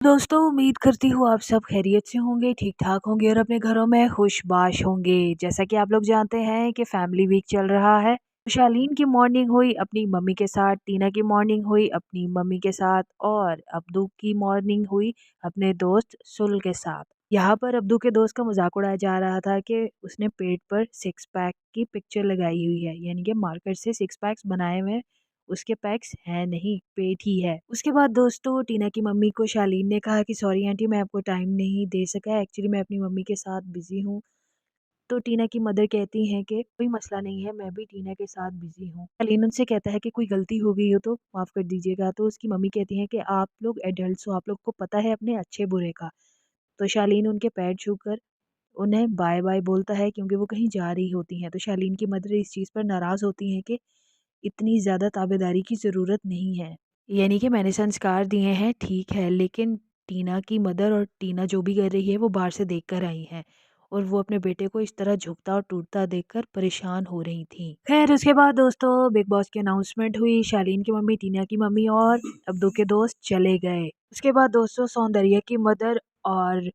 दोस्तों उम्मीद करती हूँ आप सब खैरियत से होंगे, ठीक-ठाक होंगे और अपने घरों में खुशबाश होंगे। जैसा कि आप लोग जानते हैं कि फैमिली वीक चल रहा है। शालीन की मॉर्निंग हुई अपनी मम्मी के साथ, टीना की मॉर्निंग हुई अपनी मम्मी के साथ और अब्दू की मॉर्निंग हुई अपने दोस्त सुल के साथ। यहाँ पर अब्दू के दोस्त का मज़ाक उड़ाया जा रहा था कि उसने पेट पर सिक्स पैक की पिक्चर लगाई हुई है, यानी कि मार्कर से सिक्स पैक्स बनाए हुए हैं। उसके पैक्स हैं नहीं, पेट ही है। उसके बाद दोस्तों टीना की मम्मी को शालीन ने कहा कि सॉरी आंटी मैं आपको टाइम नहीं दे सका, एक्चुअली मैं अपनी मम्मी के साथ बिज़ी हूँ। तो टीना की मदर कहती हैं कि कोई मसला नहीं है, मैं भी टीना के साथ बिज़ी हूँ। शालीन उनसे कहता है कि कोई गलती हो गई हो तो माफ़ कर दीजिएगा। तो उसकी मम्मी कहती हैं कि आप लोग एडल्ट्स हो, आप लोग को पता है अपने अच्छे-बुरे का। तो शालीन उनके पैर छूकर उन्हें बाय-बाय बोलता है क्योंकि वो कहीं जा रही होती हैं। तो शालीन की मदर इस चीज़ पर नाराज़ होती हैं कि इतनी ज़्यादा ताबेदारी की ज़रूरत नहीं है। यानी कि मैंने संस्कार दिए हैं ठीक है, लेकिन टीना की मदर और टीना जो भी कर रही है वो बाहर से देख कर आई हैं और वो अपने बेटे को इस तरह झुकता और टूटता देखकर परेशान हो रही थीं। खैर उसके बाद दोस्तों बिग बॉस की अनाउंसमेंट हुई, शालीन की मम्मी, टीना की मम्मी और अब्दू के दोस्त चले गए। उसके बाद दोस्तों सौंदर्या की मदर और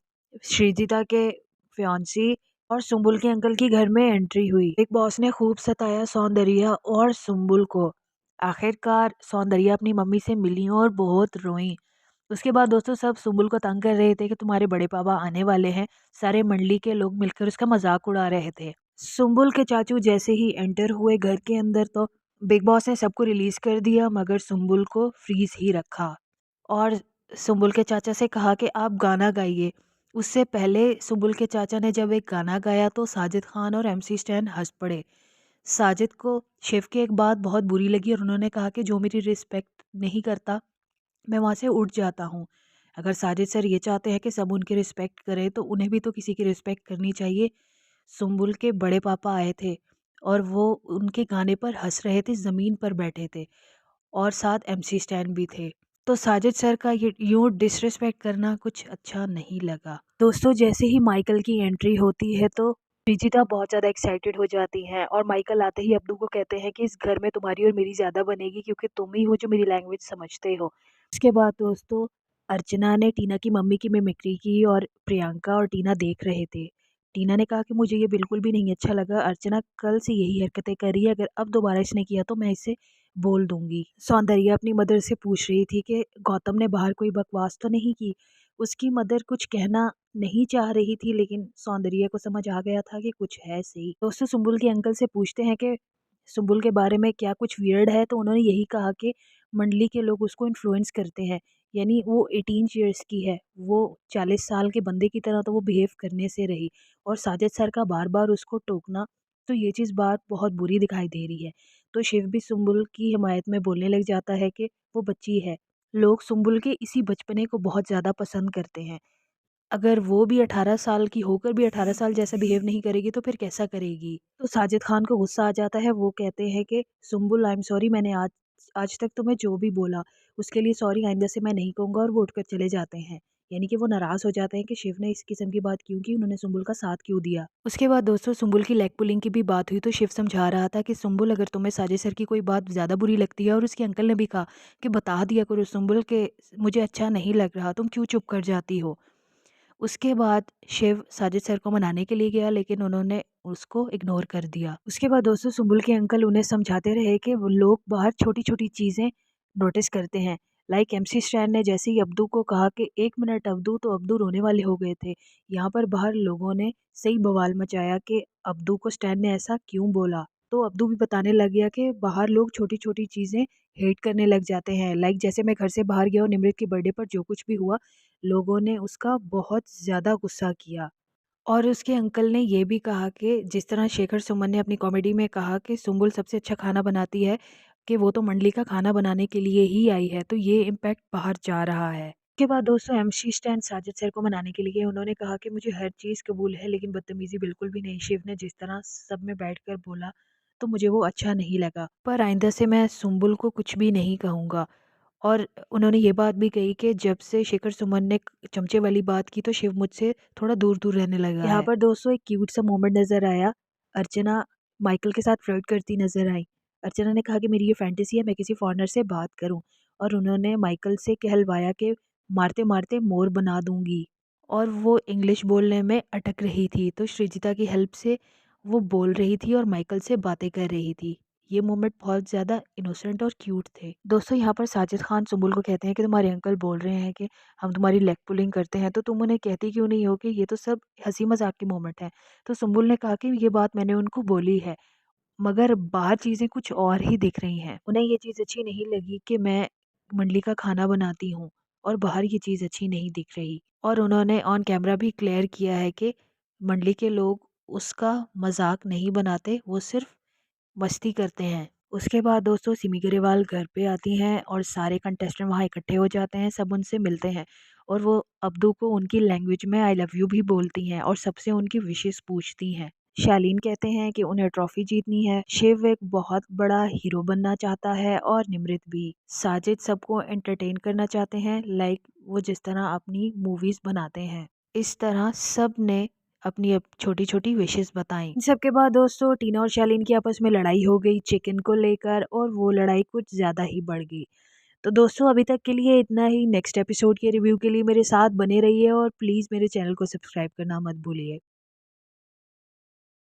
श्रीजिता के फियांसी और सुम्बुल के अंकल की घर में एंट्री हुई। बिग बॉस ने खूब सताया सौंदर्या और सुम्बुल को। आखिरकार सौंदर्या अपनी मम्मी से मिली और बहुत रोईं। उसके बाद दोस्तों सब सुम्बुल को तंग कर रहे थे कि तुम्हारे बड़े पापा आने वाले हैं। सारे मंडली के लोग मिलकर उसका मजाक उड़ा रहे थे। सुम्बुल के चाचू जैसे ही एंटर हुए घर के अंदर तो बिग बॉस ने सबको रिलीज कर दिया मगर सुम्बुल को फ्रीज ही रखा और सुम्बुल के चाचा से कहा कि आप गाना गाइए। उससे पहले सुम्बुल के चाचा ने जब एक गाना गाया तो साजिद खान और एमसी स्टैन हंस पड़े। साजिद को शेफ की एक बात बहुत बुरी लगी और उन्होंने कहा कि जो मेरी रिस्पेक्ट नहीं करता मैं वहाँ से उठ जाता हूँ। अगर साजिद सर ये चाहते हैं कि सब उनकी रिस्पेक्ट करें तो उन्हें भी तो किसी की रिस्पेक्ट करनी चाहिए। सुम्बुल के बड़े पापा आए थे और वो उनके गाने पर हंस रहे थे, ज़मीन पर बैठे थे और साथ एमसी स्टैन भी थे। तो साजिद सर का ये यूँ डिसरिस्पेक्ट करना कुछ अच्छा नहीं लगा। दोस्तों जैसे ही माइकल की एंट्री होती है तो रिजिता बहुत ज़्यादा एक्साइटेड हो जाती हैं और माइकल आते ही अब्दू को कहते हैं कि इस घर में तुम्हारी और मेरी ज़्यादा बनेगी क्योंकि तुम ही हो जो मेरी लैंग्वेज समझते हो। उसके बाद दोस्तों अर्चना ने टीना की मम्मी की मिमिक्री की और प्रियंका और टीना देख रहे थे। टीना ने कहा कि मुझे ये बिल्कुल भी नहीं अच्छा लगा, अर्चना कल से यही हरकतें कर रही है, अगर अब दोबारा इसने किया तो मैं इसे बोल दूंगी। सौंदर्या अपनी मदर से पूछ रही थी कि गौतम ने बाहर कोई बकवास तो नहीं की। उसकी मदर कुछ कहना नहीं चाह रही थी लेकिन सौंदर्या को समझ आ गया था कि कुछ है सही। दोस्तों सुम्बुल के अंकल से पूछते हैं कि सुम्बुल के बारे में क्या कुछ वियर्ड है तो उन्होंने यही कहा कि मंडली के लोग उसको इन्फ्लुएंस करते हैं, यानी वो 18 ईयर्स की है, वो 40 साल के बंदे की तरह तो वो बिहेव करने से रही। और साजिद सर का बार बार उसको टोकना, तो ये चीज़ बात बहुत बुरी दिखाई दे रही है। तो शिव भी सुम्बुल की हिमायत में बोलने लग जाता है कि वो बच्ची है। लोग सुम्बुल के इसी बचपने को बहुत ज़्यादा पसंद करते हैं। अगर वो भी 18 साल की होकर भी 18 साल जैसा बिहेव नहीं करेगी तो फिर कैसा करेगी? तो साजिद खान को गुस्सा आ जाता है, वो कहते हैं कि सुम्बुल आई एम सॉरी, मैंने आज आज तक तुम्हें जो भी बोला उसके लिए सॉरी, आइंदा से मैं नहीं कहूँगा और वो उठकर चले जाते हैं। यानी कि वो नाराज़ हो जाते हैं कि शिव ने इस किस्म की बात क्यों की, उन्होंने सुम्बुल का साथ क्यों दिया। उसके बाद दोस्तों सुम्बुल की लेग पुलिंग की भी बात हुई तो शिव समझा रहा था कि सुम्बुल अगर तुम्हें साजिद सर की कोई बात ज़्यादा बुरी लगती है, और उसके अंकल ने भी कहा कि बता दिया करो सुम्बुल के मुझे अच्छा नहीं लग रहा, तुम क्यों चुप कर जाती हो। उसके बाद शिव साजिद सर को मनाने के लिए गया लेकिन उन्होंने उसको इग्नोर कर दिया। उसके बाद दोस्तों सुम्बुल के अंकल उन्हें समझाते रहे कि वो लोग बाहर छोटी-छोटी चीज़ें नोटिस करते हैं। लाइक एमसी स्टैन ने जैसे ही अब्दू को कहा कि 1 मिनट अब्दू, तो अब्दू रोने वाले हो गए थे। यहाँ पर बाहर लोगों ने सही बवाल मचाया कि अब्दू को स्टैन ने ऐसा क्यों बोला। तो अब्दू भी बताने लग गया कि बाहर लोग छोटी-छोटी चीज़ें हेट करने लग जाते हैं। लाइक जैसे मैं घर से बाहर गया और निमृत के बर्थडे पर जो कुछ भी हुआ, लोगों ने उसका बहुत ज़्यादा गुस्सा किया। और उसके अंकल ने ये भी कहा कि जिस तरह शेखर सुमन ने अपनी कॉमेडी में कहा कि सुम्बुल सबसे अच्छा खाना बनाती है, कि वो तो मंडली का खाना बनाने के लिए ही आई है, तो ये इम्पैक्ट बाहर जा रहा है। उसके बाद दोस्तों एमसी स्टैन साजिद सर को मनाने के लिए गए। उन्होंने कहा कि मुझे हर चीज़ कबूल है लेकिन बदतमीज़ी बिल्कुल भी नहीं। शिव ने जिस तरह सब में बैठकर बोला तो मुझे वो अच्छा नहीं लगा, पर आइंदा से मैं सुम्बुल को कुछ भी नहीं कहूँगा। और उन्होंने ये बात भी कही कि जब से शेखर सुमन ने चमचे वाली बात की तो शिव मुझसे थोड़ा दूर-दूर रहने लगा है। यहाँ पर दोस्तों एक क्यूट सा मोमेंट नज़र आया। अर्चना माइकल के साथ फ्लर्ट करती नज़र आई। अर्चना ने कहा कि मेरी ये फैंटेसी है, मैं किसी फॉरेनर से बात करूँ, और उन्होंने माइकल से कहलवाया कि मारते मारते मोर बना दूंगी। और वो इंग्लिश बोलने में अटक रही थी, तो सृजिता की हेल्प से वो बोल रही थी और माइकल से बातें कर रही थी। ये मोमेंट बहुत ज़्यादा इनोसेंट और क्यूट थे। दोस्तों यहाँ पर साजिद खान सुम्बुल को कहते हैं कि तुम्हारे अंकल बोल रहे हैं कि हम तुम्हारी लेग पुलिंग करते हैं, तो तुम उन्हें कहती क्यों नहीं हो कि ये तो सब हंसी मजाक की मोमेंट है। तो सुम्बुल ने कहा कि ये बात मैंने उनको बोली है, मगर बाहर चीज़ें कुछ और ही दिख रही हैं। उन्हें ये चीज़ अच्छी नहीं लगी कि मैं मंडली का खाना बनाती हूँ और बाहर ये चीज़ अच्छी नहीं दिख रही। और उन्होंने ऑन कैमरा भी क्लियर किया है कि मंडली के लोग उसका मजाक नहीं बनाते, वो सिर्फ मस्ती करते हैं। उसके बाद दोस्तों सिमी ग्रेवाल घर पे आती हैं और सारे कंटेस्टेंट वहाँ इकट्ठे हो जाते हैं, सब उनसे मिलते हैं और वो अब्दू को उनकी लैंग्वेज में आई लव यू भी बोलती हैं और सबसे उनकी विशेस पूछती हैं। शालीन कहते हैं कि उन्हें ट्रॉफी जीतनी है, शिव एक बहुत बड़ा हीरो बनना चाहता है और निमृत भी। साजिद सबको एंटरटेन करना चाहते हैं, लाइक वो जिस तरह अपनी मूवीज बनाते हैं। इस तरह सब ने अपनी अब छोटी छोटी विशेस बताई। इन सबके बाद दोस्तों टीना और शालीन की आपस में लड़ाई हो गई चिकन को लेकर और वो लड़ाई कुछ ज़्यादा ही बढ़ गई। तो दोस्तों अभी तक के लिए इतना ही। नेक्स्ट एपिसोड के रिव्यू के लिए मेरे साथ बने रहिए और प्लीज़ मेरे चैनल को सब्सक्राइब करना मत भूलिए।